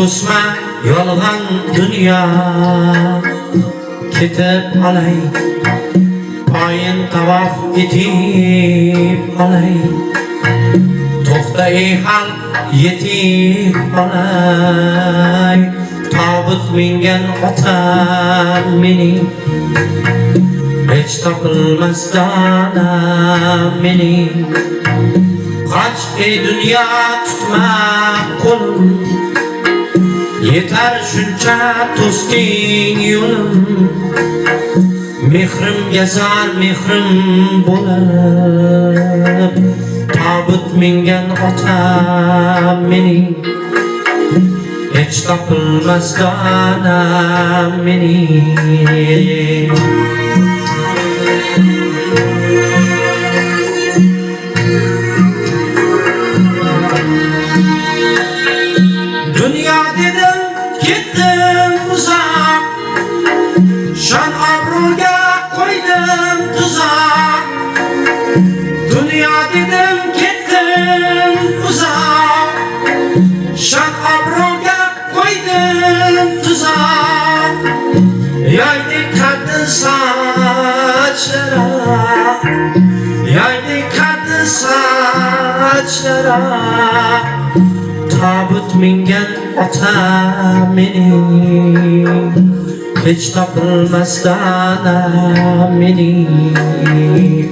Usma yolg'on dunyo ketib olay, poyin tavof etib olay. To'xta ey xalq, yetib olay, tobut mingan otam mening, hech topilmas donam mening. Qoch ey dunyo, tutma qo'lim, yetar shuncha to'sding yo'lim. Mehrimga zor mehrim bo'lib, tobut mingan otam mening, hech topilmas donam mening. Dünya dedim, gittim uzak, şan obro'ga qo'ydim tuzak. Dünya dedim, gittim uzak, şan obro'ga qo'ydim tuzak. Yaydi qaddi sochlara, yaydi qaddi sochlara, tobut mingan otam mening, hech topilmas donam mening.